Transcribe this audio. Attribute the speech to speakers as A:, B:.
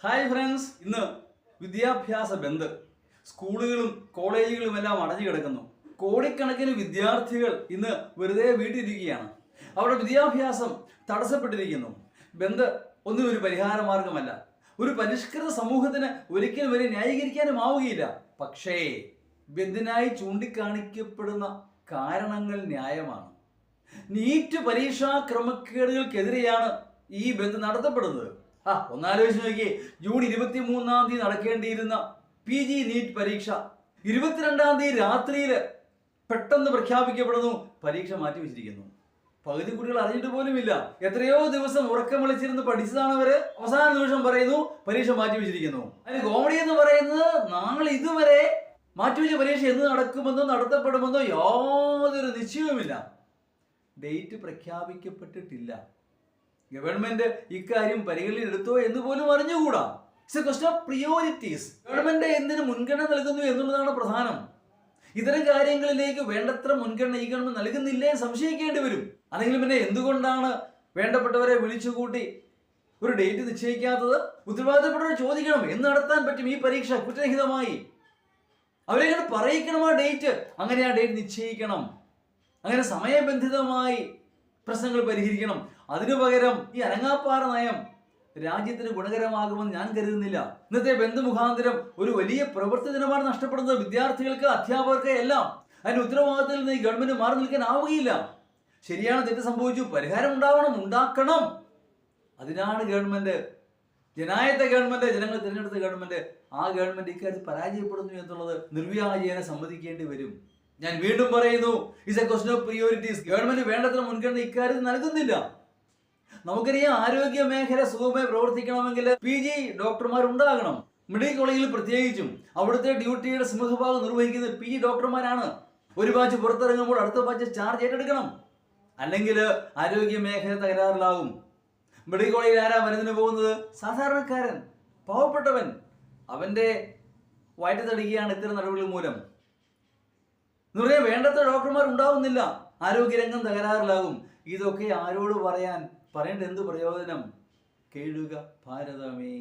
A: Hi friends, ഇന്ന് വിദ്യാഭ്യാസ ബന്ദ്. സ്കൂളുകളും കോളേജുകളും എല്ലാം അടഞ്ഞു കിടക്കുന്നു. കോടിക്കണക്കിന് വിദ്യാർത്ഥികൾ ഇന്ന് വെറുതെ വീട്ടിലിരിക്കുകയാണ്. അവരുടെ വിദ്യാഭ്യാസം തടസ്സപ്പെട്ടിരിക്കുന്നു. ബന്ദ് ഒന്നും ഒരു പരിഹാര മാർഗമല്ല. ഒരു പരിഷ്കൃത സമൂഹത്തിന് ഒരിക്കലും വരെ ന്യായീകരിക്കാനും ആവുകയില്ല. പക്ഷേ ബന്ദിനായി ചൂണ്ടിക്കാണിക്കപ്പെടുന്ന കാരണങ്ങൾ ന്യായമാണ്. നീറ്റ് പരീക്ഷാ ക്രമക്കേടുകൾക്കെതിരെയാണ് ഈ ബന്ദ് നടത്തപ്പെടുന്നത്. ഒന്നാലോചിച്ച് നോക്കിയേ, ജൂൺ 23-ാം തീയതി നടക്കേണ്ടിയിരുന്ന PG നീറ്റ് പരീക്ഷ 22-ാം തീയതി രാത്രിയിൽ പെട്ടെന്ന് പ്രഖ്യാപിക്കപ്പെടുന്നു. പരീക്ഷ മാറ്റിവെച്ചിരിക്കുന്നു. പകുതി കുട്ടികൾ അറിഞ്ഞിട്ട് പോലുമില്ല. എത്രയോ ദിവസം ഉറക്കം വിളിച്ചിരുന്ന് പഠിച്ചതാണ് അവര്. അവസാന നിമിഷം പറയുന്നു പരീക്ഷ മാറ്റിവെച്ചിരിക്കുന്നു. അതിന് കോമഡി എന്ന് പറയുന്നത്, നാളെ ഇതുവരെ മാറ്റിവെച്ച പരീക്ഷ എന്ന് നടക്കുമെന്നോ നടത്തപ്പെടുമെന്നോ യാതൊരു നിശ്ചയവുമില്ല. ഡേറ്റ് പ്രഖ്യാപിക്കപ്പെട്ടിട്ടില്ല. ഗവൺമെന്റ് ഇക്കാര്യം പരിഗണനയിലെടുത്തോ എന്ന് പോലും അറിഞ്ഞുകൂടാ. It's a question of priorities. Government എന്തിന് മുൻഗണന നൽകുന്നു എന്നുള്ളതാണ് പ്രധാനം. ഇത്തരം കാര്യങ്ങളിലേക്ക് വേണ്ടത്ര മുൻഗണന ഈ ഗവൺമെന്റ് നൽകുന്നില്ലേ സംശയിക്കേണ്ടി വരും. അല്ലെങ്കിൽ പിന്നെ എന്തുകൊണ്ടാണ് വേണ്ടപ്പെട്ടവരെ വിളിച്ചുകൂട്ടി ഒരു ഡേറ്റ് നിശ്ചയിക്കാത്തത്? ഉത്തരവാദിത്തപ്പെട്ടവർ ചോദിക്കണം, എന്ന് നടത്താൻ പറ്റും ഈ പരീക്ഷ കുറ്റരഹിതമായി? അവരെ പറയിക്കണം ആ ഡേറ്റ്. അങ്ങനെ ആ ഡേറ്റ് നിശ്ചയിക്കണം. അങ്ങനെ സമയബന്ധിതമായി പ്രശ്നങ്ങൾ പരിഹരിക്കണം. അതിനു പകരം ഈ അനങ്ങാപ്പാറ നയം രാജ്യത്തിന് ഗുണകരമാകുമെന്ന് ഞാൻ കരുതുന്നില്ല. ഇന്നത്തെ ബന്ദ് മുഖാന്തരം ഒരു വലിയ പ്രവൃത്തി ദിനമാണ് നഷ്ടപ്പെടുന്നത്. വിദ്യാർത്ഥികൾക്ക്, അധ്യാപകർക്ക് എല്ലാം. അതിന്റെ ഉത്തരവാദിത്തത്തിൽ നിന്ന് ഈ ഗവൺമെന്റ് മാറി നിൽക്കാൻ ആവുകയില്ല. ശരിയാണ്, തെറ്റ് സംഭവിച്ചു, പരിഹാരം ഉണ്ടാക്കണം. അതിനാണ് ഗവൺമെന്റ്, ജനായത്ത ഗവൺമെന്റ്, ജനങ്ങൾ തിരഞ്ഞെടുത്ത ഗവൺമെന്റ്. ആ ഗവൺമെന്റ് ഇക്കാര്യത്തിൽ പരാജയപ്പെടുന്നു എന്നുള്ളത് നിർവ്യാജേന സമ്മതിക്കേണ്ടി വരും. ഞാൻ വീണ്ടും പറയുന്നു, it's a question of priorities. Government വേണ്ടത്ര മുൻഗണന ഇക്കാര്യത്തിൽ നൽകുന്നില്ല. നമുക്കറിയാം, ആരോഗ്യ മേഖല സുഗമമായി പ്രവർത്തിക്കണമെങ്കിൽ PG ഡോക്ടർമാർ ഉണ്ടാകണം. മെഡിക്കൽ കോളേജിൽ പ്രത്യേകിച്ചും അവിടുത്തെ ഡ്യൂട്ടിയുടെ സിംഹഭാഗം നിർവഹിക്കുന്നത് PG ഡോക്ടർമാരാണ്. ഒരു ബാച്ച് പുറത്തിറങ്ങുമ്പോൾ അടുത്ത ബാച്ച് ചാർജ് ഏറ്റെടുക്കണം. അല്ലെങ്കിൽ ആരോഗ്യ മേഖല തകരാറിലാകും. മെഡിക്കൽ കോളേജിൽ ആരാ മരുന്നിന് പോകുന്നത്? സാധാരണക്കാരൻ, പാവപ്പെട്ടവൻ. അവന്റെ വയറ്റത്തടിക്കുകയാണ് ഇത്തരം നടപടികൾ മൂലം. എന്ന് പറയാൻ വേണ്ടത്ര ഡോക്ടർമാർ ഉണ്ടാവുന്നില്ല. ആരോഗ്യരംഗം തകരാറിലാകും. ഇതൊക്കെ ആരോട് പറയേണ്ട എന്ത് പ്രയോജനം? കേഴുക ഭാരതമേ.